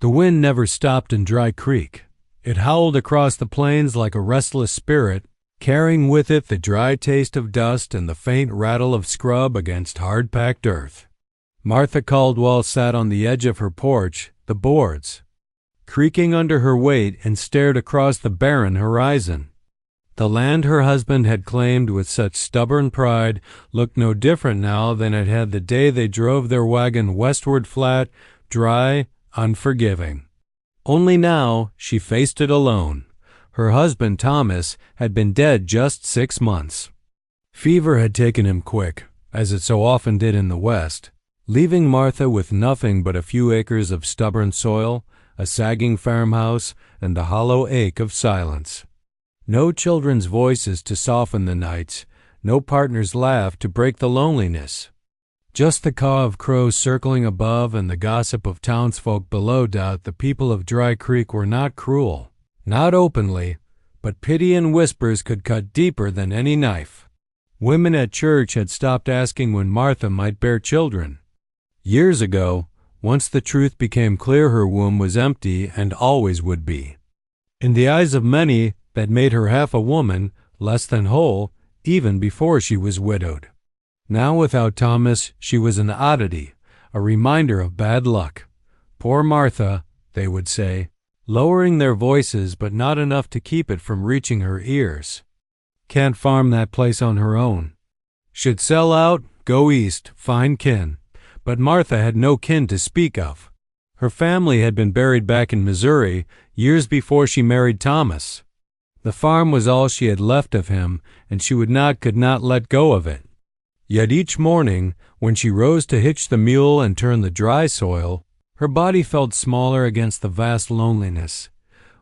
The wind never stopped in Dry Creek. It howled across the plains like a restless spirit, carrying with it the dry taste of dust and the faint rattle of scrub against hard-packed earth. Martha Caldwell sat on the edge of her porch, the boards creaking under her weight, and stared across the barren horizon. The land her husband had claimed with such stubborn pride looked no different now than it had the day they drove their wagon westward, flat, dry, unforgiving. Only now she faced it alone. Her husband, Thomas, had been dead just 6 months. Fever had taken him quick, as it so often did in the West, leaving Martha with nothing but a few acres of stubborn soil, a sagging farmhouse, and the hollow ache of silence. No children's voices to soften the nights, no partner's laugh to break the loneliness. Just the caw of crows circling above and the gossip of townsfolk below. The people of Dry Creek were not cruel, not openly, but pity and whispers could cut deeper than any knife. Women at church had stopped asking when Martha might bear children. Years ago, once the truth became clear, her womb was empty and always would be. In the eyes of many, that made her half a woman, less than whole, even before she was widowed. Now without Thomas, she was an oddity, a reminder of bad luck. Poor Martha, they would say, lowering their voices but not enough to keep it from reaching her ears. Can't farm that place on her own. Should sell out, go east, find kin. But Martha had no kin to speak of. Her family had been buried back in Missouri years before she married Thomas. The farm was all she had left of him, and she could not let go of it. Yet each morning, when she rose to hitch the mule and turn the dry soil, her body felt smaller against the vast loneliness.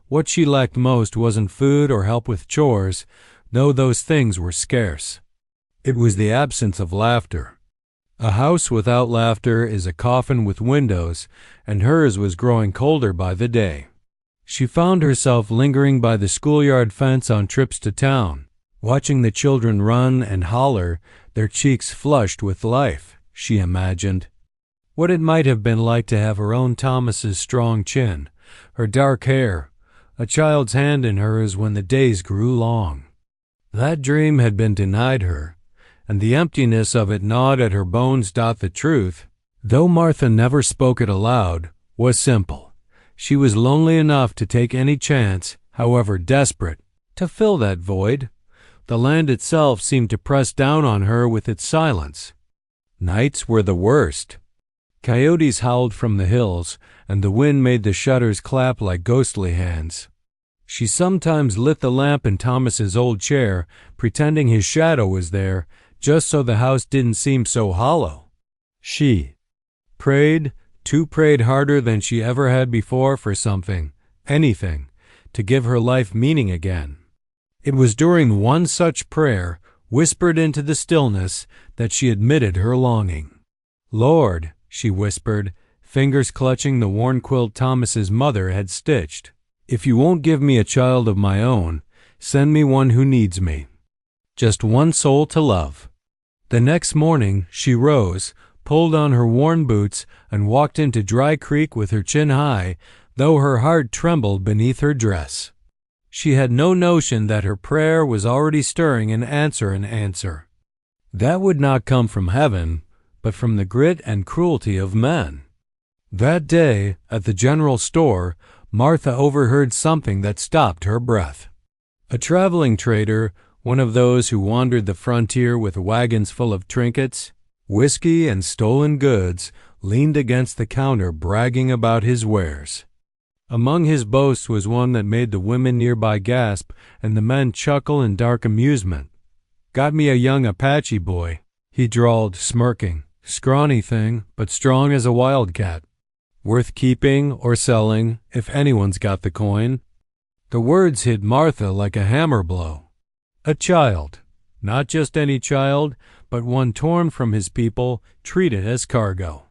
What she lacked most wasn't food or help with chores, though those things were scarce. It was the absence of laughter. A house without laughter is a coffin with windows, and hers was growing colder by the day. She found herself lingering by the schoolyard fence on trips to town, watching the children run and holler, their cheeks flushed with life, she imagined. What it might have been like to have her own Thomas's strong chin, her dark hair, a child's hand in hers when the days grew long. That dream had been denied her, and the emptiness of it gnawed at her bones. The truth, though Martha never spoke it aloud, was simple. She was lonely enough to take any chance, however desperate, to fill that void. The land itself seemed to press down on her with its silence. Nights were the worst. Coyotes howled from the hills, and the wind made the shutters clap like ghostly hands. She sometimes lit the lamp in Thomas's old chair, pretending his shadow was there, just so the house didn't seem so hollow. She prayed harder than she ever had before for something, anything, to give her life meaning again. It was during one such prayer, whispered into the stillness, that she admitted her longing. "Lord," she whispered, fingers clutching the worn quilt Thomas's mother had stitched, "if you won't give me a child of my own, send me one who needs me. Just one soul to love." The next morning she rose, pulled on her worn boots, and walked into Dry Creek with her chin high, though her heart trembled beneath her dress. She had no notion that her prayer was already stirring an answer. That would not come from heaven, but from the grit and cruelty of men. That day, at the general store, Martha overheard something that stopped her breath. A traveling trader, one of those who wandered the frontier with wagons full of trinkets, whiskey, and stolen goods, leaned against the counter bragging about his wares. Among his boasts was one that made the women nearby gasp and the men chuckle in dark amusement. "Got me a young Apache boy," he drawled, smirking. "Scrawny thing, but strong as a wildcat. Worth keeping or selling, if anyone's got the coin." The words hit Martha like a hammer blow. A child, not just any child, but one torn from his people, treated as cargo.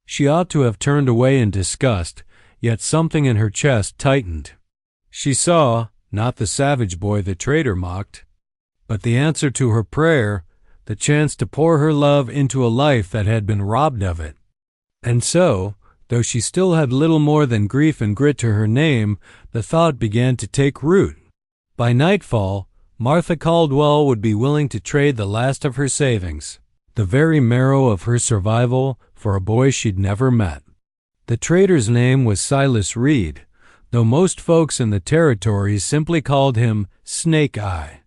She ought to have turned away in disgust, yet something in her chest tightened. She saw, not the savage boy the trader mocked, but the answer to her prayer, the chance to pour her love into a life that had been robbed of it. And so, Though she still had little more than grief and grit to her name, the thought began to take root. By nightfall, Martha Caldwell would be willing to trade the last of her savings, the very marrow of her survival, for a boy she'd never met. The trader's name was Silas Reed, though most folks in the territory simply called him Snake Eye.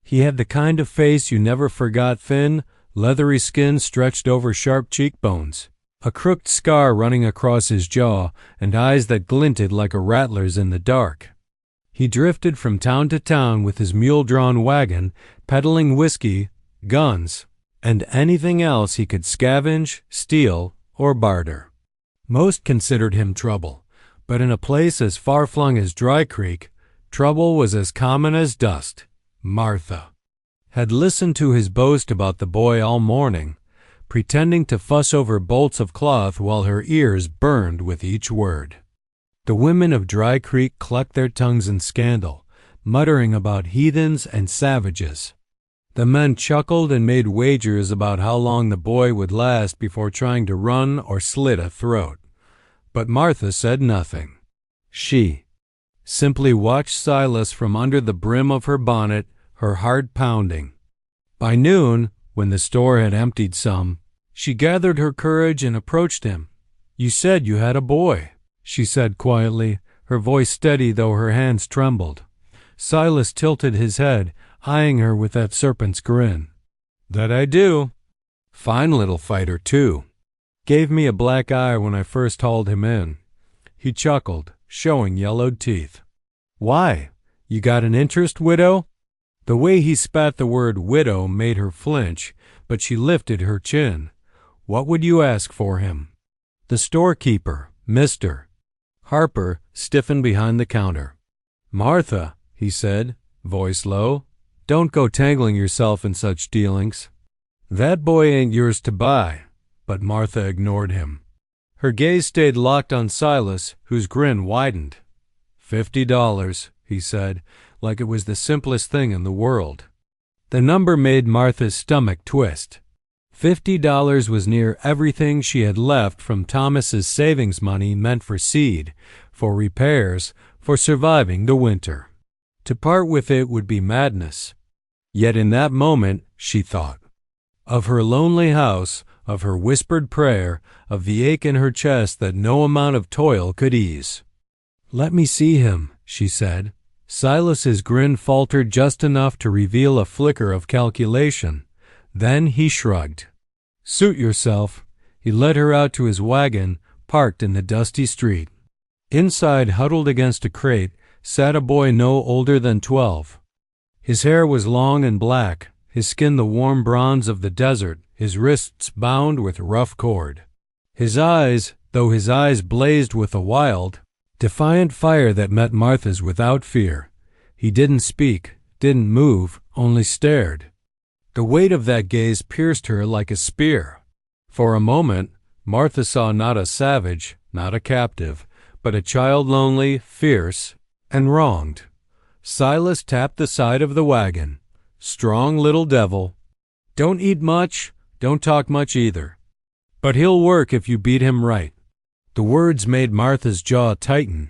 He had the kind of face you never forgot: thin, leathery skin stretched over sharp cheekbones, a crooked scar running across his jaw, and eyes that glinted like a rattler's in the dark. He drifted from town to town with his mule-drawn wagon, peddling whiskey, guns, and anything else he could scavenge, steal, or barter. Most considered him trouble, but in a place as far-flung as Dry Creek, trouble was as common as dust. Martha had listened to his boast about the boy all morning, pretending to fuss over bolts of cloth while her ears burned with each word. The women of Dry Creek clucked their tongues in scandal, muttering about heathens and savages. The men chuckled and made wagers about how long the boy would last before trying to run or slit a throat. But Martha said nothing. She simply watched Silas from under the brim of her bonnet, her heart pounding. By noon, when the store had emptied some, she gathered her courage and approached him. "You said you had a boy," she said quietly, her voice steady though her hands trembled. Silas tilted his head, eyeing her with that serpent's grin. "That I do. Fine little fighter, too. Gave me a black eye when I first hauled him in." He chuckled, showing yellowed teeth. "Why? You got an interest, widow?" The way he spat the word widow made her flinch, but she lifted her chin. "What would you ask for him?" The storekeeper, Mr. Harper, stiffened behind the counter. "Martha," he said, voice low, "don't go tangling yourself in such dealings. That boy ain't yours to buy." But Martha ignored him. Her gaze stayed locked on Silas, whose grin widened. $50, he said, like it was the simplest thing in the world. The number made Martha's stomach twist. $50 was near everything she had left from Thomas's savings money meant for seed, for repairs, for surviving the winter. To part with it would be madness. Yet in that moment, she thought of her lonely house, of her whispered prayer, of the ache in her chest that no amount of toil could ease. "Let me see him," she said. Silas's grin faltered just enough to reveal a flicker of calculation. Then he shrugged. "Suit yourself." He led her out to his wagon, parked in the dusty street. Inside, huddled against a crate, sat a boy no older than 12. His hair was long and black, his skin the warm bronze of the desert, his wrists bound with rough cord. His eyes, though his eyes blazed with a wild, defiant fire that met Martha's without fear. He didn't speak, didn't move, only stared. The weight of that gaze pierced her like a spear. For a moment, Martha saw not a savage, not a captive, but a child lonely, fierce, and wronged. Silas tapped the side of the wagon. "Strong little devil. Don't eat much, don't talk much either. But he'll work if you beat him right." The words made Martha's jaw tighten.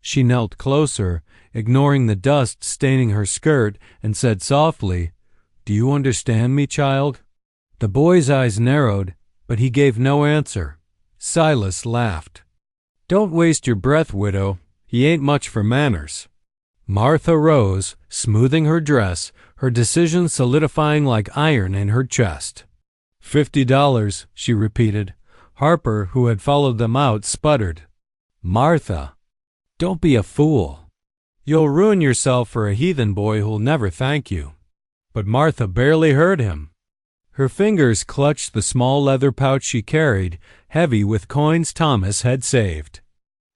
She knelt closer, ignoring the dust staining her skirt, and said softly, "Do you understand me, child?" The boy's eyes narrowed, but he gave no answer. Silas laughed. "Don't waste your breath, widow. He ain't much for manners." Martha rose, smoothing her dress, her decision solidifying like iron in her chest. $50, she repeated. Harper, who had followed them out, sputtered. "Martha, don't be a fool. You'll ruin yourself for a heathen boy who'll never thank you." But Martha barely heard him. Her fingers clutched the small leather pouch she carried, heavy with coins Thomas had saved.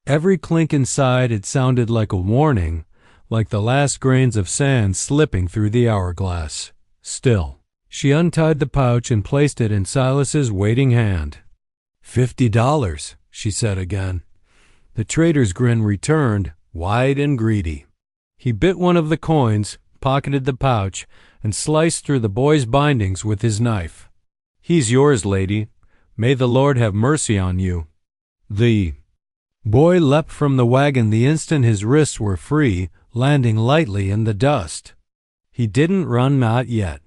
Every clink inside it sounded like a warning, like the last grains of sand slipping through the hourglass. Still, she untied the pouch and placed it in Silas's waiting hand. $50, she said again. The trader's grin returned, wide and greedy. He bit one of the coins, pocketed the pouch, and sliced through the boy's bindings with his knife. "He's yours, lady. May the Lord have mercy on you." The boy leapt from the wagon the instant his wrists were free, landing lightly in the dust. He didn't run, not yet.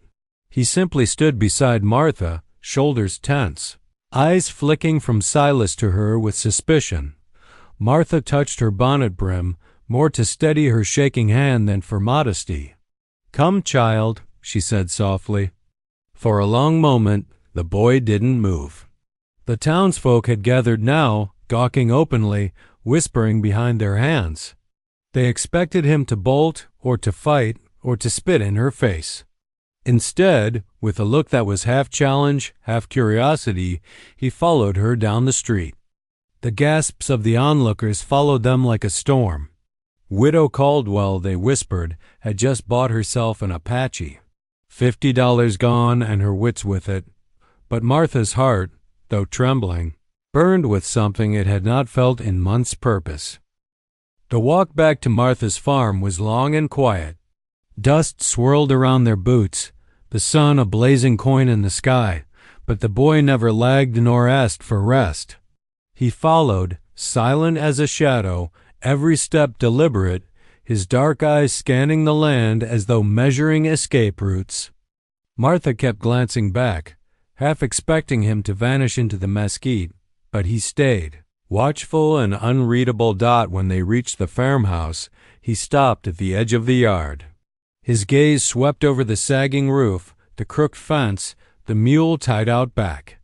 He simply stood beside Martha, shoulders tense, eyes flicking from Silas to her with suspicion. Martha touched her bonnet brim, more to steady her shaking hand than for modesty. "Come, child," she said softly. For a long moment the boy didn't move. The townsfolk had gathered now, gawking openly, whispering behind their hands. They expected him to bolt, or to fight, or to spit in her face. Instead, with a look that was half challenge, half curiosity, he followed her down the street. The gasps of the onlookers followed them like a storm. Widow Caldwell, they whispered, had just bought herself an Apache. $50 gone and her wits with it. But Martha's heart, though trembling, burned with something it had not felt in months purpose. The walk back to Martha's farm was long and quiet. Dust swirled around their boots, the sun a blazing coin in the sky, but the boy never lagged nor asked for rest. He followed, silent as a shadow, every step deliberate, his dark eyes scanning the land as though measuring escape routes. Martha kept glancing back, half expecting him to vanish into the mesquite, but he stayed. Watchful and unreadable dot when they reached the farmhouse, he stopped at the edge of the yard. His gaze swept over the sagging roof, the crooked fence, the mule tied out back.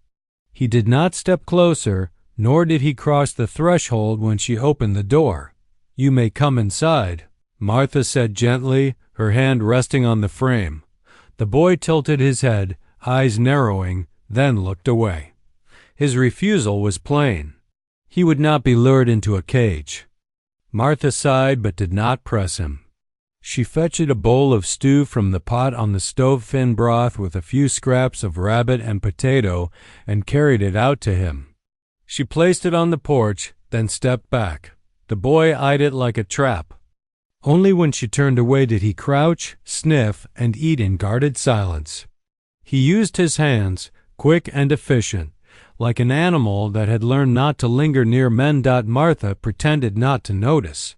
He did not step closer, nor did he cross the threshold when she opened the door. "You may come inside," Martha said gently, her hand resting on the frame. The boy tilted his head, eyes narrowing, then looked away. His refusal was plain. He would not be lured into a cage. Martha sighed but did not press him. She fetched a bowl of stew from the pot on the stove, thin broth with a few scraps of rabbit and potato, and carried it out to him. She placed it on the porch, then stepped back. The boy eyed it like a trap. Only when she turned away did he crouch, sniff, and eat in guarded silence. He used his hands, quick and efficient, like an animal that had learned not to linger near men. Martha pretended not to notice.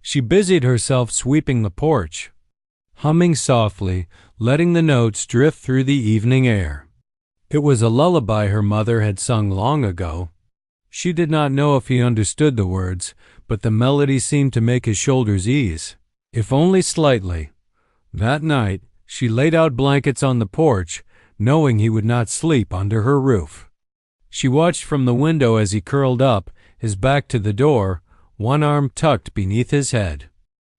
She busied herself sweeping the porch, humming softly, letting the notes drift through the evening air. It was a lullaby her mother had sung long ago. She did not know if he understood the words, but the melody seemed to make his shoulders ease, if only slightly. That night, she laid out blankets on the porch, knowing he would not sleep under her roof. She watched from the window as he curled up, his back to the door, one arm tucked beneath his head.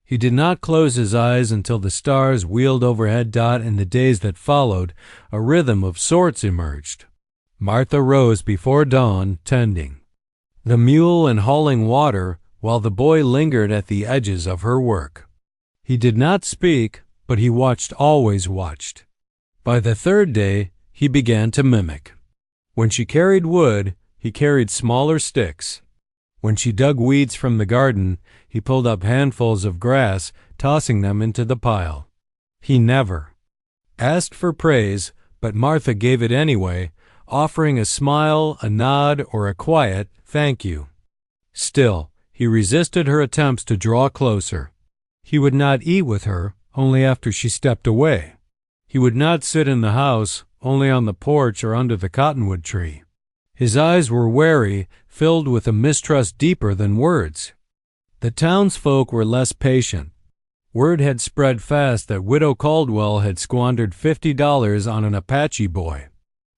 He did not close his eyes until the stars wheeled overhead. In the days that followed, a rhythm of sorts emerged. Martha rose before dawn, tending the mule and hauling water, while the boy lingered at the edges of her work. He did not speak, but he watched, always watched. By the third day, he began to mimic. When she carried wood, he carried smaller sticks. When she dug weeds from the garden, he pulled up handfuls of grass, tossing them into the pile. He never asked for praise, but Martha gave it anyway, offering a smile, a nod, or a quiet "thank you." Still, he resisted her attempts to draw closer. He would not eat with her, only after she stepped away. He would not sit in the house, only on the porch or under the cottonwood tree. His eyes were wary, filled with a mistrust deeper than words. The townsfolk were less patient. Word had spread fast that Widow Caldwell had squandered $50 on an Apache boy.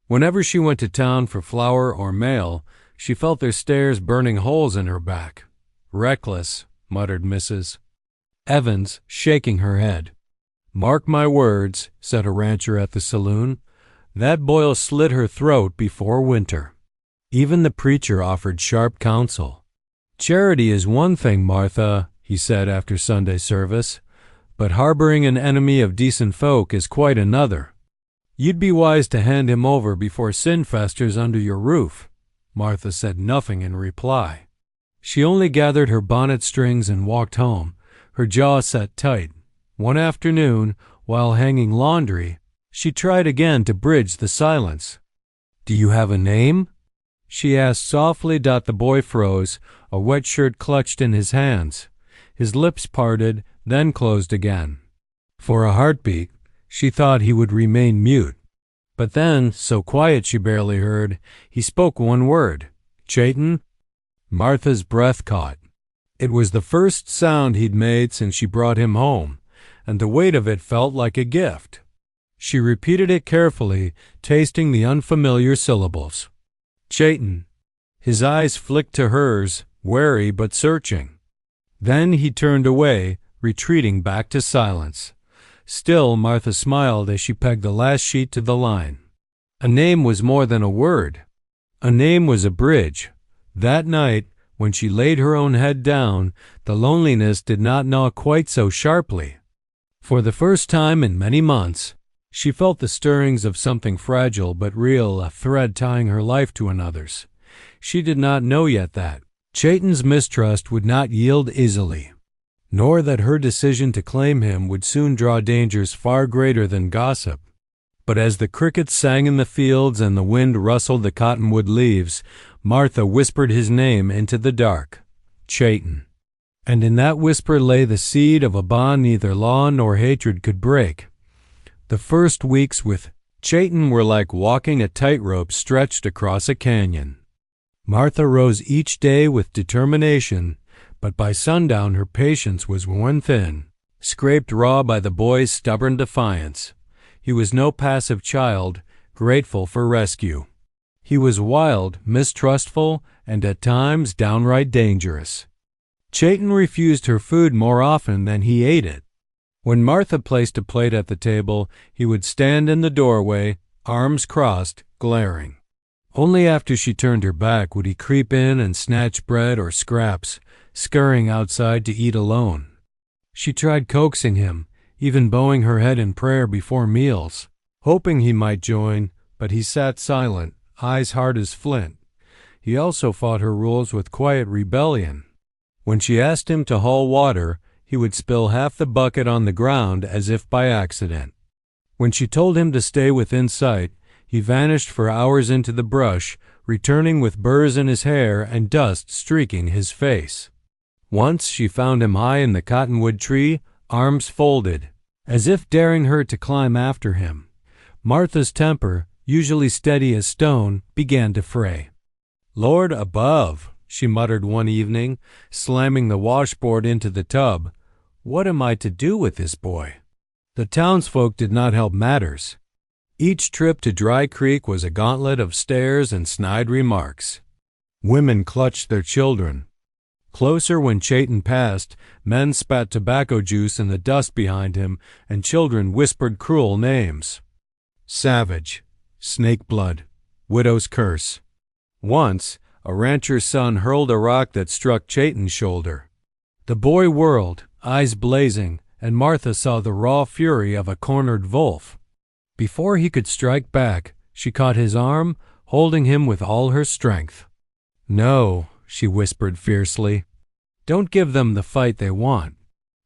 Whenever she went to town for flour or mail, she felt their stares burning holes in her back. "Reckless," muttered Mrs. Evans, shaking her head. "Mark my words," said a rancher at the saloon, "that boy'll slit her throat before winter." Even the preacher offered sharp counsel. "Charity is one thing, Martha," he said after Sunday service, "but harboring an enemy of decent folk is quite another. You'd be wise to hand him over before sin festers under your roof." Martha said nothing in reply. She only gathered her bonnet strings and walked home, her jaw set tight. One afternoon, while hanging laundry, she tried again to bridge the silence. "Do you have a name?" she asked softly. The boy froze, a wet shirt clutched in his hands. His lips parted, then closed again. For a heartbeat, she thought he would remain mute. But then, so quiet she barely heard, he spoke one word. "Chayton?" Martha's breath caught. It was the first sound he'd made since she brought him home, and the weight of it felt like a gift. She repeated it carefully, tasting the unfamiliar syllables. "Chayton." His eyes flicked to hers, wary but searching. Then he turned away, retreating back to silence. Still, Martha smiled as she pegged the last sheet to the line. A name was more than a word. A name was a bridge. That night, when she laid her own head down, the loneliness did not gnaw quite so sharply. For the first time in many months, she felt the stirrings of something fragile but real, a thread tying her life to another's. She did not know yet that Chayton's mistrust would not yield easily, nor that her decision to claim him would soon draw dangers far greater than gossip. But as the crickets sang in the fields and the wind rustled the cottonwood leaves, Martha whispered his name into the dark. Chayton. And in that whisper lay the seed of a bond neither law nor hatred could break. The first weeks with Chayton were like walking a tightrope stretched across a canyon. Martha rose each day with determination, but by sundown her patience was worn thin, scraped raw by the boy's stubborn defiance. He was no passive child, grateful for rescue. He was wild, mistrustful, and at times downright dangerous. Chayton refused her food more often than he ate it. When Martha placed a plate at the table, he would stand in the doorway, arms crossed, glaring. Only after she turned her back would he creep in and snatch bread or scraps, scurrying outside to eat alone. She tried coaxing him, even bowing her head in prayer before meals, hoping he might join, but he sat silent, eyes hard as flint. He also fought her rules with quiet rebellion. When she asked him to haul water, he would spill half the bucket on the ground as if by accident. When she told him to stay within sight, he vanished for hours into the brush, returning with burrs in his hair and dust streaking his face. Once she found him high in the cottonwood tree, arms folded, as if daring her to climb after him. Martha's temper, usually steady as stone, began to fray. "Lord above," she muttered one evening, slamming the washboard into the tub. "What am I to do with this boy?" The townsfolk did not help matters. Each trip to Dry Creek was a gauntlet of stares and snide remarks. Women clutched their children. Closer when Chayton passed, men spat tobacco juice in the dust behind him, and children whispered cruel names. Savage, snake blood, widow's curse. Once, a rancher's son hurled a rock that struck Chayton's shoulder. The boy whirled, eyes blazing, and Martha saw the raw fury of a cornered wolf. Before he could strike back, she caught his arm, holding him with all her strength. "No," she whispered fiercely. "Don't give them the fight they want."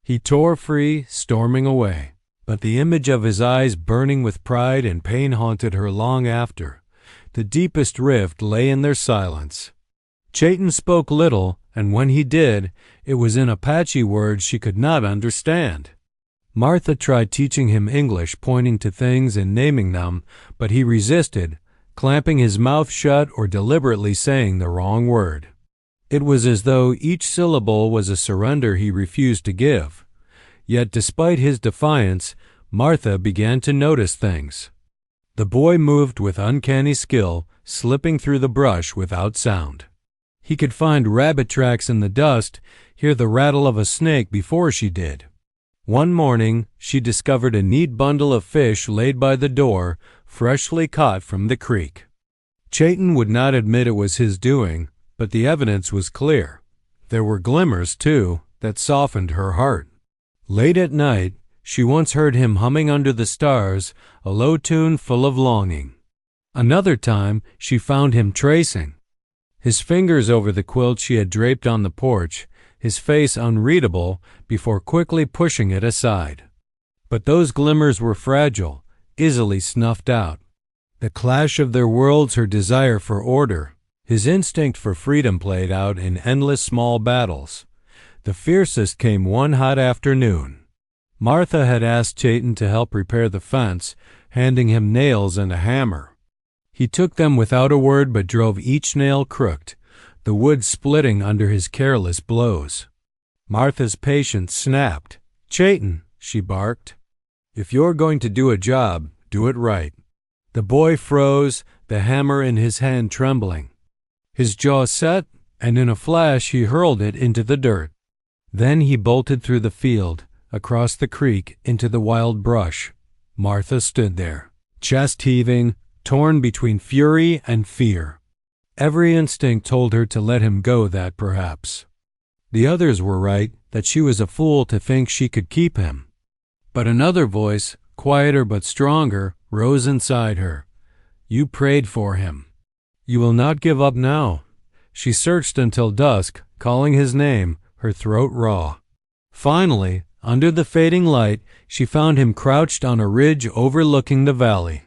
He tore free, storming away, but the image of his eyes burning with pride and pain haunted her long after. The deepest rift lay in their silence. Chayton spoke little, and when he did, it was in Apache words she could not understand. Martha tried teaching him English, pointing to things and naming them, but he resisted, clamping his mouth shut or deliberately saying the wrong word. It was as though each syllable was a surrender he refused to give. Yet despite his defiance, Martha began to notice things. The boy moved with uncanny skill, slipping through the brush without sound. He could find rabbit tracks in the dust, hear the rattle of a snake before she did. One morning, she discovered a neat bundle of fish laid by the door, freshly caught from the creek. Chayton would not admit it was his doing, but the evidence was clear. There were glimmers, too, that softened her heart. Late at night, she once heard him humming under the stars, a low tune full of longing. Another time, she found him tracing, his fingers over the quilt she had draped on the porch, his face unreadable, before quickly pushing it aside. But those glimmers were fragile, easily snuffed out. The clash of their worlds, her desire for order, His instinct for freedom played out in endless small battles. The fiercest came one hot afternoon. Martha had asked Chayton to help repair the fence, handing him nails and a hammer. He took them without a word but drove each nail crooked, the wood splitting under his careless blows. Martha's patience snapped. "Chayton," she barked, "if you're going to do a job, do it right." The boy froze, the hammer in his hand trembling. His jaw set, and in a flash he hurled it into the dirt. Then he bolted through the field, across the creek, into the wild brush. Martha stood there, chest heaving, torn between fury and fear. Every instinct told her to let him go that perhaps. The others were right, that she was a fool to think she could keep him. But another voice, quieter but stronger, rose inside her. "You prayed for him. You will not give up now." She searched until dusk, calling his name, her throat raw. Finally, under the fading light, she found him crouched on a ridge overlooking the valley.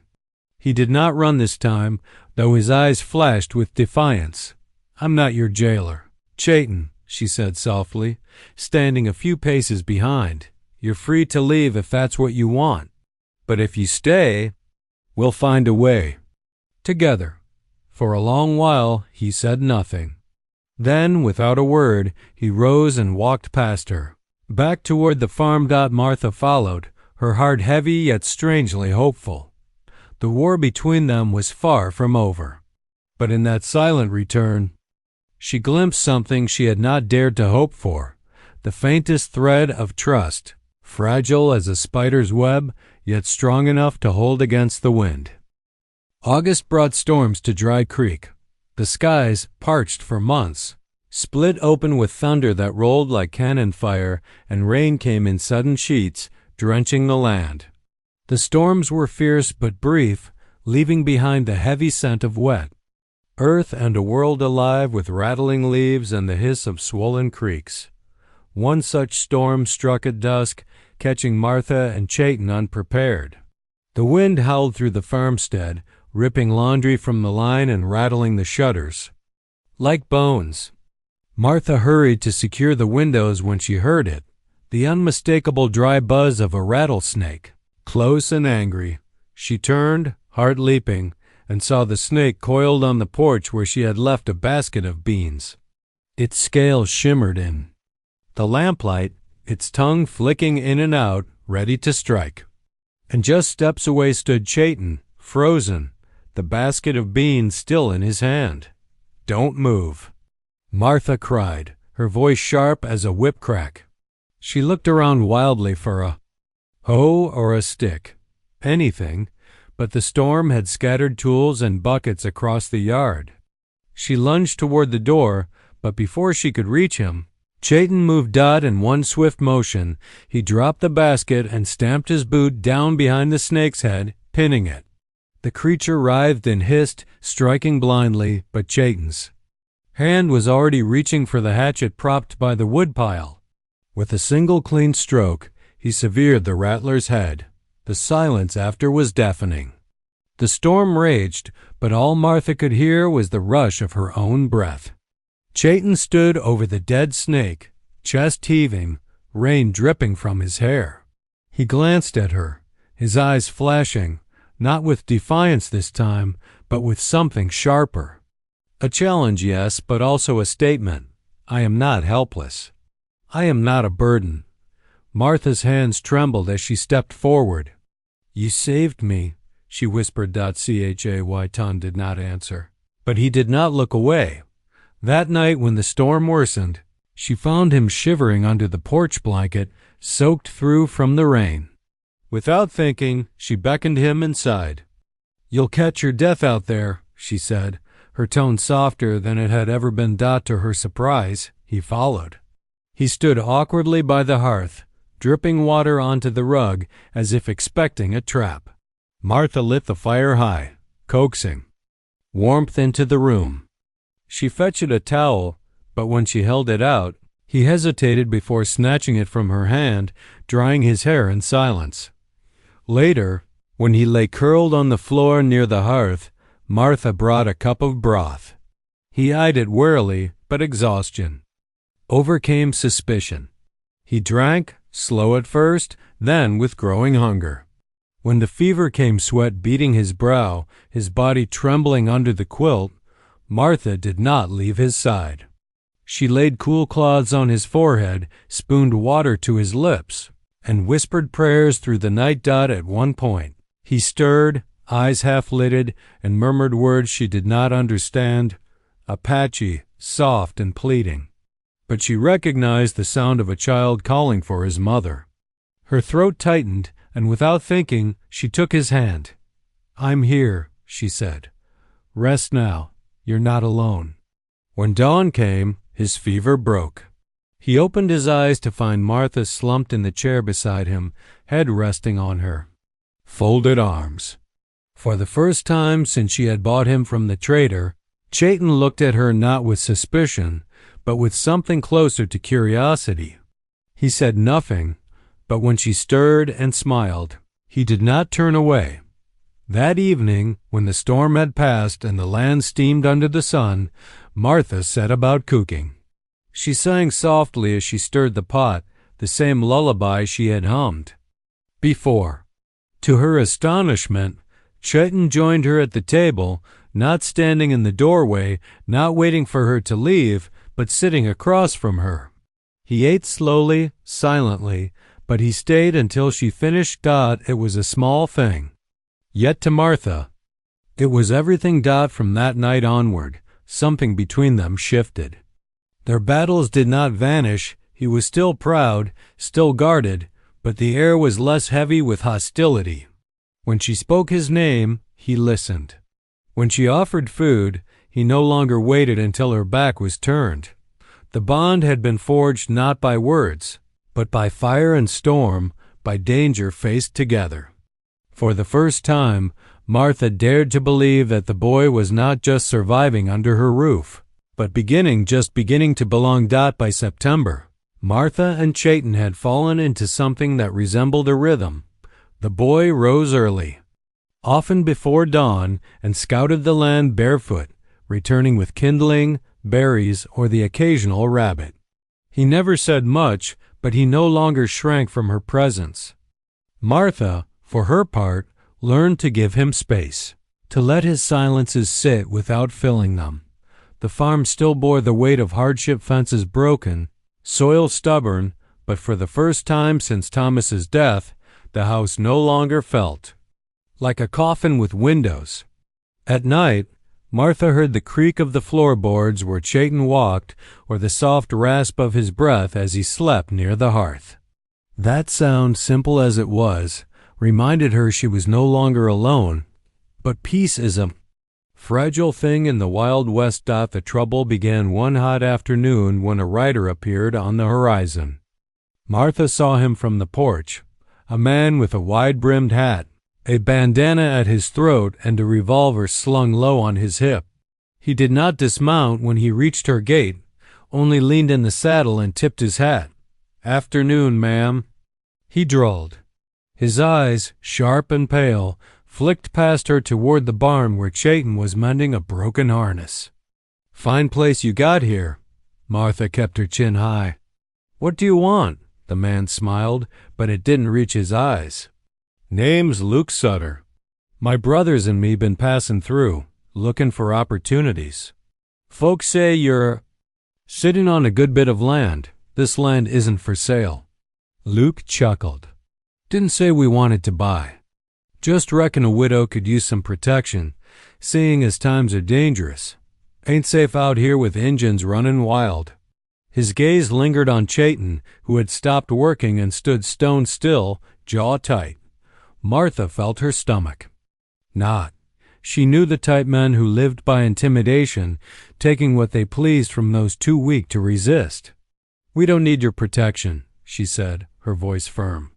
He did not run this time, though his eyes flashed with defiance. "I'm not your jailer, Chayton," she said softly, standing a few paces behind. "You're free to leave if that's what you want. But if you stay, we'll find a way." Together. For a long while he said nothing. Then, without a word, he rose and walked past her. Back toward the farm. Martha followed, her heart heavy yet strangely hopeful. The war between them was far from over. But in that silent return, she glimpsed something she had not dared to hope for, the faintest thread of trust, fragile as a spider's web, yet strong enough to hold against the wind. August brought storms to Dry Creek. The skies, parched for months, split open with thunder that rolled like cannon fire, and rain came in sudden sheets, drenching the land. The storms were fierce but brief, leaving behind the heavy scent of wet earth and a world alive with rattling leaves and the hiss of swollen creeks. One such storm struck at dusk, catching Martha and Chayton unprepared. The wind howled through the farmstead, ripping laundry from the line and rattling the shutters. Like bones. Martha hurried to secure the windows when she heard it, the unmistakable dry buzz of a rattlesnake. Close and angry, she turned, heart leaping, and saw the snake coiled on the porch where she had left a basket of beans. Its scales shimmered in the lamplight, its tongue flicking in and out, ready to strike. And just steps away stood Chayton, frozen, the basket of beans still in his hand. "Don't move," Martha cried, her voice sharp as a whip crack. She looked around wildly for a hoe or a stick, anything, but the storm had scattered tools and buckets across the yard. She lunged toward the door, but before she could reach him, Chayton moved Dot in one swift motion. He dropped the basket and stamped his boot down behind the snake's head, pinning it. The creature writhed and hissed, striking blindly, but Chayton's hand was already reaching for the hatchet propped by the woodpile. With a single clean stroke, he severed the rattler's head. The silence after was deafening. The storm raged, but all Martha could hear was the rush of her own breath. Chayton stood over the dead snake, chest heaving, rain dripping from his hair. He glanced at her, his eyes flashing, not with defiance this time, but with something sharper. A challenge, yes, but also a statement. I am not helpless. I am not a burden. Martha's hands trembled as she stepped forward. "You saved me," she whispered. Chay did not answer. But he did not look away. That night when the storm worsened, she found him shivering under the porch blanket, soaked through from the rain. Without thinking, she beckoned him inside. "You'll catch your death out there," she said, her tone softer than it had ever been. To her surprise, he followed. He stood awkwardly by the hearth, dripping water onto the rug as if expecting a trap. Martha lit the fire high, coaxing warmth into the room. She fetched a towel, but when she held it out, he hesitated before snatching it from her hand, drying his hair in silence. Later, when he lay curled on the floor near the hearth, Martha brought a cup of broth. He eyed it warily, but exhaustion overcame suspicion. He drank, slow at first, then with growing hunger. When the fever came, sweat beading his brow, his body trembling under the quilt, Martha did not leave his side. She laid cool cloths on his forehead, spooned water to his lips, and whispered prayers through the night. At one point, he stirred, eyes half-lidded, and murmured words she did not understand, Apache, soft and pleading. But she recognized the sound of a child calling for his mother. Her throat tightened, and without thinking, she took his hand. "I'm here," she said. "Rest now. You're not alone." When dawn came, his fever broke. He opened his eyes to find Martha slumped in the chair beside him, head resting on her folded arms. For the first time since she had bought him from the trader, Chayton looked at her not with suspicion, but with something closer to curiosity. He said nothing, but when she stirred and smiled, he did not turn away. That evening, when the storm had passed and the land steamed under the sun, Martha set about cooking. She sang softly as she stirred the pot, the same lullaby she had hummed before. To her astonishment, Chayton joined her at the table, not standing in the doorway, not waiting for her to leave, but sitting across from her. He ate slowly, silently, but he stayed until she finished. It was a small thing. Yet to Martha, it was everything. From that night onward, something between them shifted. Their battles did not vanish. He was still proud, still guarded, but the air was less heavy with hostility. When she spoke his name, he listened. When she offered food, he no longer waited until her back was turned. The bond had been forged not by words, but by fire and storm, by danger faced together. For the first time, Martha dared to believe that the boy was not just surviving under her roof, but just beginning to belong. By September, Martha and Chayton had fallen into something that resembled a rhythm. The boy rose early, often before dawn, and scouted the land barefoot, returning with kindling, berries, or the occasional rabbit. He never said much, but he no longer shrank from her presence. Martha, for her part, learned to give him space, to let his silences sit without filling them. The farm still bore the weight of hardship, fences broken, soil stubborn, but for the first time since Thomas's death, the house no longer felt like a coffin with windows. At night, Martha heard the creak of the floorboards where Chayton walked, or the soft rasp of his breath as he slept near the hearth. That sound, simple as it was, reminded her she was no longer alone. But peace is a fragile thing in the Wild West. The trouble began one hot afternoon when a rider appeared on the horizon. Martha saw him from the porch, a man with a wide-brimmed hat, a bandana at his throat, and a revolver slung low on his hip. He did not dismount when he reached her gate, only leaned in the saddle and tipped his hat. "Afternoon, ma'am," he drawled. His eyes, sharp and pale, flicked past her toward the barn where Chayton was mending a broken harness. "Fine place you got here." Martha kept her chin high. "What do you want?" The man smiled, but it didn't reach his eyes. "Name's Luke Sutter. My brothers and me been passing through, looking for opportunities. Folks say you're sitting on a good bit of land. This land isn't for sale." Luke chuckled. "Didn't say we wanted to buy. Just reckon a widow could use some protection, seeing as times are dangerous. Ain't safe out here with Injuns running wild." His gaze lingered on Chayton, who had stopped working and stood stone still, jaw tight. Martha felt her stomach knot. She knew the type men who lived by intimidation, taking what they pleased from those too weak to resist. "We don't need your protection," she said, her voice firm.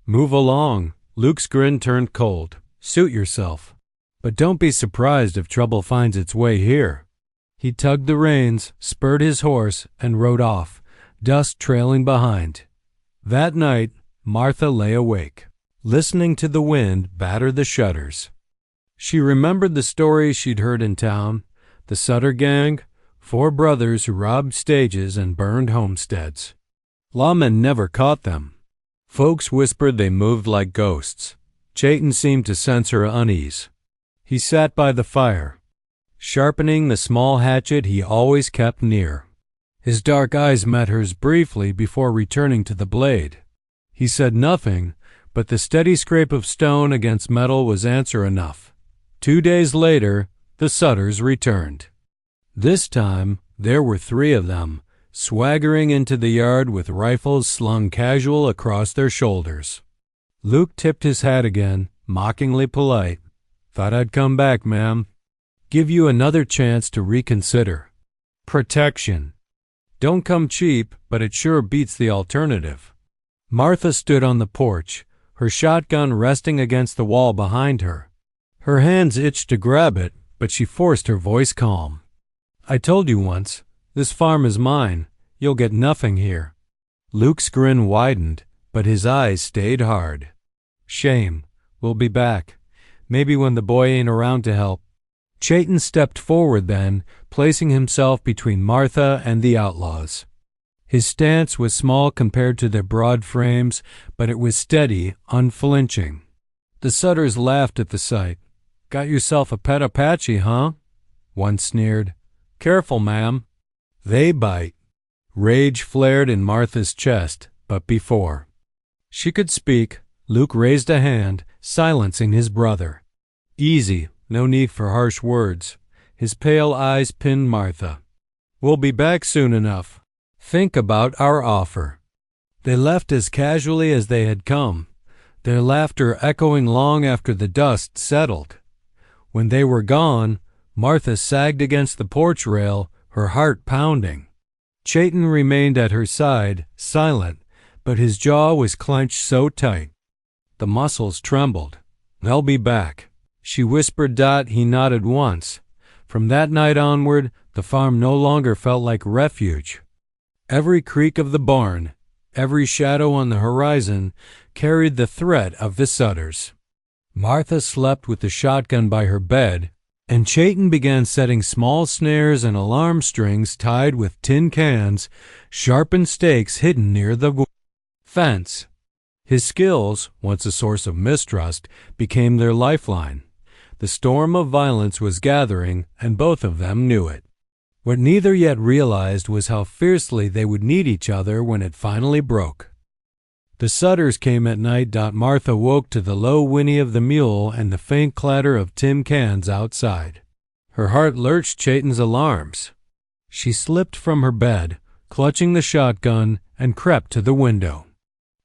"Move along." Luke's grin turned cold. "Suit yourself. But don't be surprised if trouble finds its way here." He tugged the reins, spurred his horse, and rode off, dust trailing behind. That night, Martha lay awake, listening to the wind batter the shutters. She remembered the stories she'd heard in town, the Sutter gang, 4 brothers who robbed stages and burned homesteads. Lawmen never caught them. Folks whispered they moved like ghosts. Chayton seemed to sense her unease. He sat by the fire, sharpening the small hatchet he always kept near. His dark eyes met hers briefly before returning to the blade. He said nothing, but the steady scrape of stone against metal was answer enough. 2 days later, the Sutters returned. This time, there were 3 of them, swaggering into the yard with rifles slung casual across their shoulders. Luke tipped his hat again, mockingly polite. "Thought I'd come back, ma'am. Give you another chance to reconsider. Protection. Don't come cheap, but it sure beats the alternative." Martha stood on the porch, her shotgun resting against the wall behind her. Her hands itched to grab it, but she forced her voice calm. "I told you once, this farm is mine. You'll get nothing here." Luke's grin widened, but his eyes stayed hard. "Shame. We'll be back. Maybe when the boy ain't around to help." Chayton stepped forward then, placing himself between Martha and the outlaws. His stance was small compared to their broad frames, but it was steady, unflinching. The Sutters laughed at the sight. "Got yourself a pet Apache, huh?" One sneered. "Careful, ma'am. They bite." Rage flared in Martha's chest, but before she could speak, Luke raised a hand, silencing his brother. "Easy, no need for harsh words." His pale eyes pinned Martha. "We'll be back soon enough. Think about our offer." They left as casually as they had come, their laughter echoing long after the dust settled. When they were gone, Martha sagged against the porch rail, her heart pounding. Chayton remained at her side, silent, but his jaw was clenched so tight. The muscles trembled. "They'll be back," she whispered. He nodded once. From that night onward, the farm no longer felt like refuge. Every creak of the barn, every shadow on the horizon, carried the threat of the Sutters. Martha slept with the shotgun by her bed, and Chayton began setting small snares and alarm strings tied with tin cans, sharpened stakes hidden near the fence. His skills, once a source of mistrust, became their lifeline. The storm of violence was gathering, and both of them knew it. What neither yet realized was how fiercely they would need each other when it finally broke. The Sutters came at night. Martha woke to the low whinny of the mule and the faint clatter of tin cans outside. Her heart lurched Chayton's alarms. She slipped from her bed, clutching the shotgun, and crept to the window.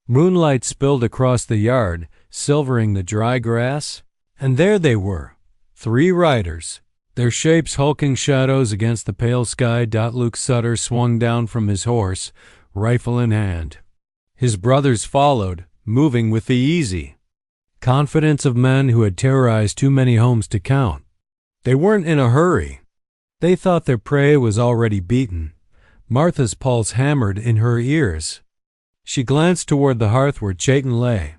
Moonlight spilled across the yard, silvering the dry grass, and there they were, 3 riders, their shapes hulking shadows against the pale sky. Luke Sutter swung down from his horse, rifle in hand. His brothers followed, moving with the easy confidence of men who had terrorized too many homes to count. They weren't in a hurry. They thought their prey was already beaten. Martha's pulse hammered in her ears. She glanced toward the hearth where Chayton lay.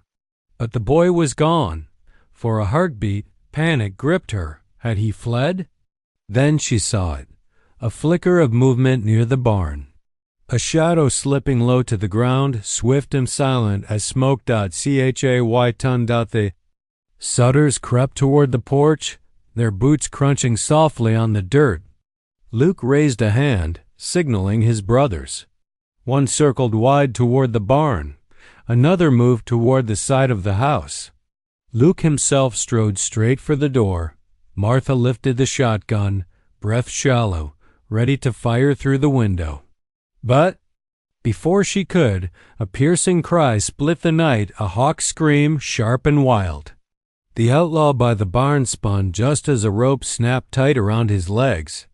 But the boy was gone. For a heartbeat, panic gripped her. Had he fled? Then she saw it, a flicker of movement near the barn. A shadow slipping low to the ground, swift and silent as smoke. Chay ton. The Sutters crept toward the porch, their boots crunching softly on the dirt. Luke raised a hand, signaling his brothers. One circled wide toward the barn. Another moved toward the side of the house. Luke himself strode straight for the door. Martha lifted the shotgun, breath shallow, ready to fire through the window. But before she could, a piercing cry split the night, a hawk's scream, sharp and wild. The outlaw by the barn spun just as a rope snapped tight around his legs.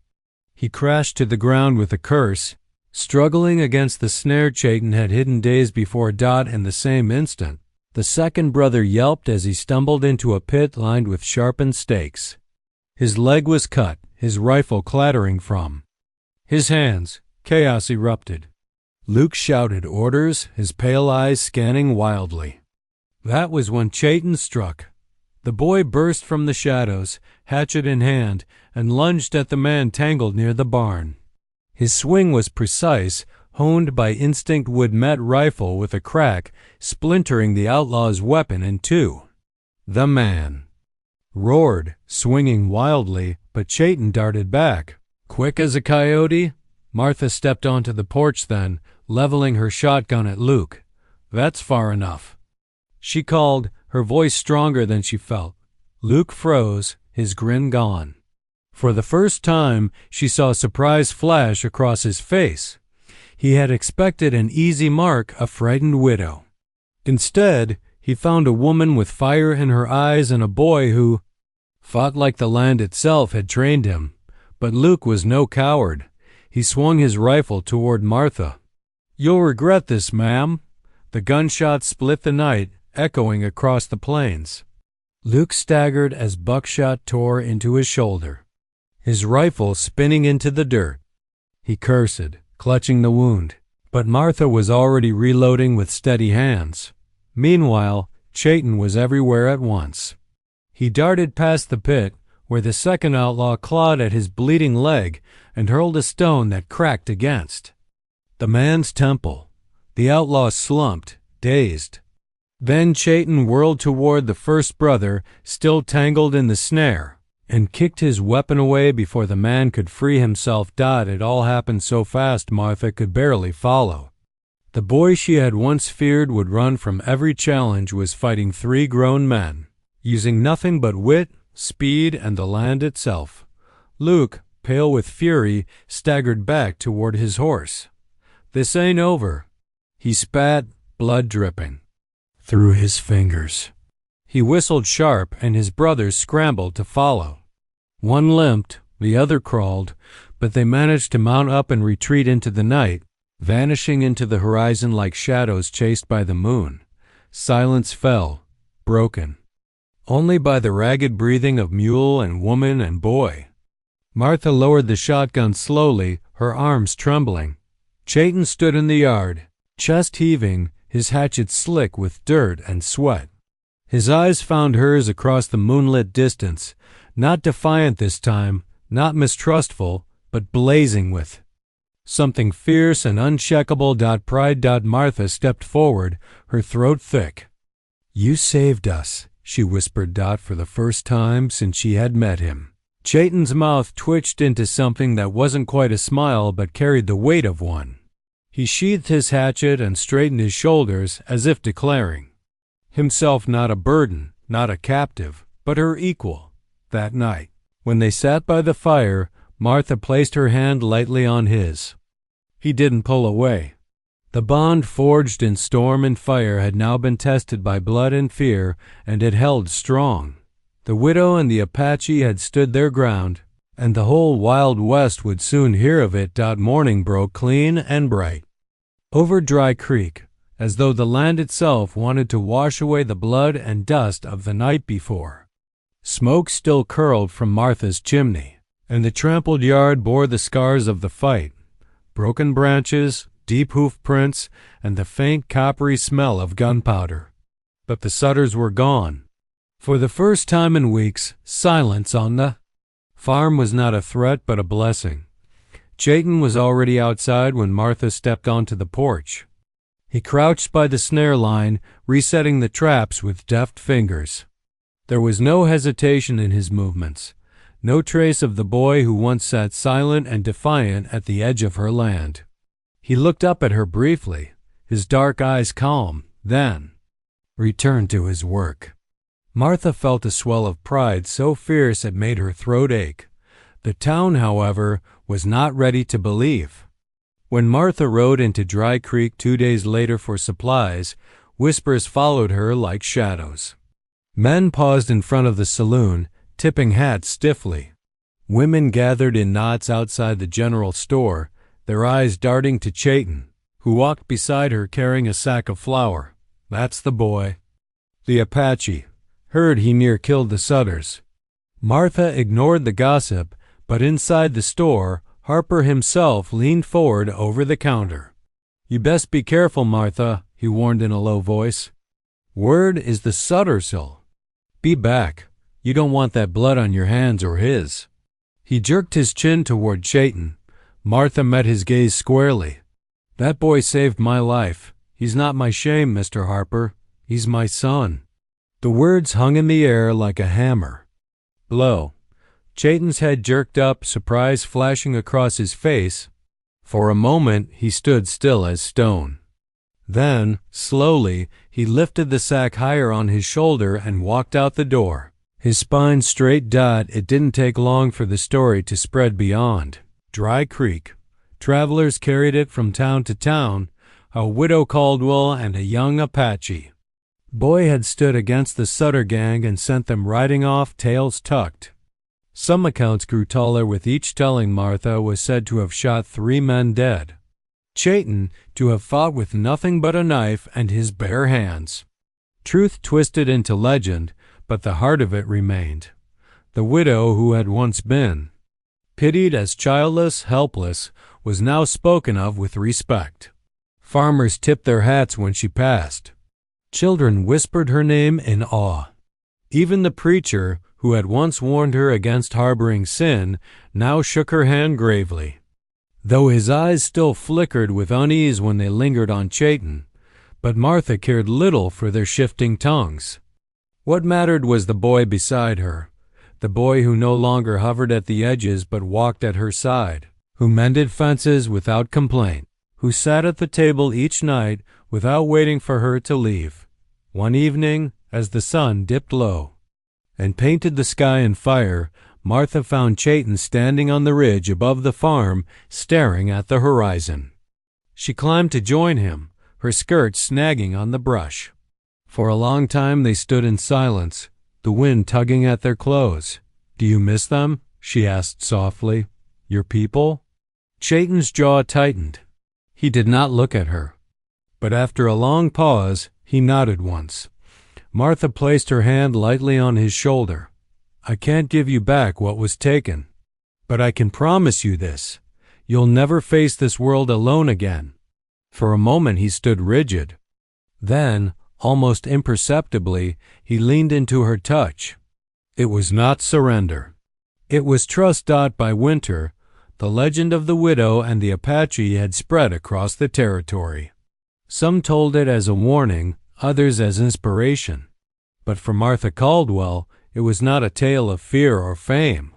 He crashed to the ground with a curse, struggling against the snare Chayton had hidden days before. In the same instant, the second brother yelped as he stumbled into a pit lined with sharpened stakes. His leg was cut, his rifle clattering from his hands. Chaos erupted. Luke shouted orders, his pale eyes scanning wildly. That was when Chayton struck. The boy burst from the shadows, hatchet in hand, and lunged at the man tangled near the barn. His swing was precise, honed by instinct would met rifle with a crack, splintering the outlaw's weapon in two. The man roared, swinging wildly, but Chayton darted back. Quick as a coyote, Martha stepped onto the porch then, leveling her shotgun at Luke. "That's far enough," she called, her voice stronger than she felt. Luke froze, his grin gone. For the first time, she saw surprise flash across his face. He had expected an easy mark, a frightened widow. Instead, he found a woman with fire in her eyes and a boy who fought like the land itself had trained him. But Luke was no coward. He swung his rifle toward Martha. "You'll regret this, ma'am." The gunshot split the night, echoing across the plains. Luke staggered as buckshot tore into his shoulder, his rifle spinning into the dirt. He cursed, clutching the wound, but Martha was already reloading with steady hands. Meanwhile, Chayton was everywhere at once. He darted past the pit, where the second outlaw clawed at his bleeding leg and hurled a stone that cracked against the man's temple. The outlaw slumped, dazed. Then Chayton whirled toward the first brother, still tangled in the snare, and kicked his weapon away before the man could free himself. It all happened so fast Martha could barely follow. The boy she had once feared would run from every challenge was fighting three grown men, using nothing but wit, speed, and the land itself. Luke, pale with fury, staggered back toward his horse. "This ain't over." He spat, blood dripping through his fingers. He whistled sharp, and his brothers scrambled to follow. One limped, the other crawled, but they managed to mount up and retreat into the night, vanishing into the horizon like shadows chased by the moon. Silence fell, broken only by the ragged breathing of mule and woman and boy. Martha lowered the shotgun slowly, her arms trembling. Chayton stood in the yard, chest heaving, his hatchet slick with dirt and sweat. His eyes found hers across the moonlit distance, not defiant this time, not mistrustful, but blazing with something fierce and uncheckable. Pride. Martha stepped forward, her throat thick. "You saved us," she whispered. For the first time since she had met him. Chayton's mouth twitched into something that wasn't quite a smile but carried the weight of one. He sheathed his hatchet and straightened his shoulders as if declaring himself not a burden, not a captive, but her equal. That night, when they sat by the fire, Martha placed her hand lightly on his. He didn't pull away. The bond forged in storm and fire had now been tested by blood and fear, and it held strong. The widow and the Apache had stood their ground, and the whole Wild West would soon hear of it. Morning broke clean and bright over Dry Creek, as though the land itself wanted to wash away the blood and dust of the night before. Smoke still curled from Martha's chimney, and the trampled yard bore the scars of the fight: broken branches, deep hoof prints, and the faint coppery smell of gunpowder. But the Sutters were gone. For the first time in weeks, silence on the farm was not a threat but a blessing. Chayton was already outside when Martha stepped onto the porch. He crouched by the snare line, resetting the traps with deft fingers. There was no hesitation in his movements, no trace of the boy who once sat silent and defiant at the edge of her land. He looked up at her briefly, his dark eyes calm, then returned to his work. Martha felt a swell of pride so fierce it made her throat ache. The town, however, was not ready to believe. When Martha rode into Dry Creek 2 days later for supplies, whispers followed her like shadows. Men paused in front of the saloon, tipping hats stiffly. Women gathered in knots outside the general store, their eyes darting to Chayton, who walked beside her carrying a sack of flour. "That's the boy." The Apache. "Heard he near killed the Sutters." Martha ignored the gossip, but inside the store, Harper himself leaned forward over the counter. "You best be careful, Martha," he warned in a low voice. "Word is the Sutters'll be back. You don't want that blood on your hands or his." He jerked his chin toward Chayton. Martha met his gaze squarely. "That boy saved my life. He's not my shame, Mr. Harper. He's my son." The words hung in the air like a hammer. Blow. Chayton's head jerked up, surprise flashing across his face. For a moment, he stood still as stone. Then, slowly, he lifted the sack higher on his shoulder and walked out the door. His spine straight. It didn't take long for the story to spread beyond. Dry Creek. Travelers carried it from town to town, a widow Caldwell and a young Apache. Boy had stood against the Sutter gang and sent them riding off, tails tucked. Some accounts grew taller with each telling. Martha was said to have shot 3 men dead. Chayton to have fought with nothing but a knife and his bare hands. Truth twisted into legend, but the heart of it remained. The widow who had once been pitied as childless, helpless, was now spoken of with respect. Farmers tipped their hats when she passed. Children whispered her name in awe. Even the preacher, who had once warned her against harboring sin, now shook her hand gravely. Though his eyes still flickered with unease when they lingered on Chayton, but Martha cared little for their shifting tongues. What mattered was the boy beside her, the boy who no longer hovered at the edges but walked at her side, who mended fences without complaint, who sat at the table each night without waiting for her to leave. One evening, as the sun dipped low and painted the sky in fire, Martha found Chayton standing on the ridge above the farm, staring at the horizon. She climbed to join him, her skirt snagging on the brush. For a long time they stood in silence, the wind tugging at their clothes. "Do you miss them?" she asked softly. "Your people?" Chayton's jaw tightened. He did not look at her. But after a long pause, he nodded once. Martha placed her hand lightly on his shoulder. "I can't give you back what was taken, but I can promise you this. You'll never face this world alone again." For a moment he stood rigid. Then, almost imperceptibly, he leaned into her touch. It was not surrender. It was trust. By winter, the legend of the widow and the Apache had spread across the territory. Some told it as a warning, others as inspiration. But for Martha Caldwell, it was not a tale of fear or fame.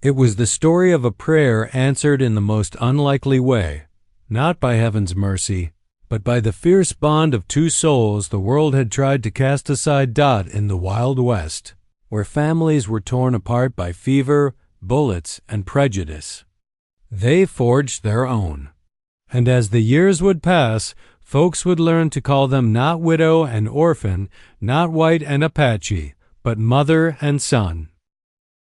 It was the story of a prayer answered in the most unlikely way, not by heaven's mercy, but by the fierce bond of 2 souls the world had tried to cast aside. In the Wild West, where families were torn apart by fever, bullets, and prejudice, they forged their own. And as the years would pass, folks would learn to call them not widow and orphan, not white and Apache, but mother and son.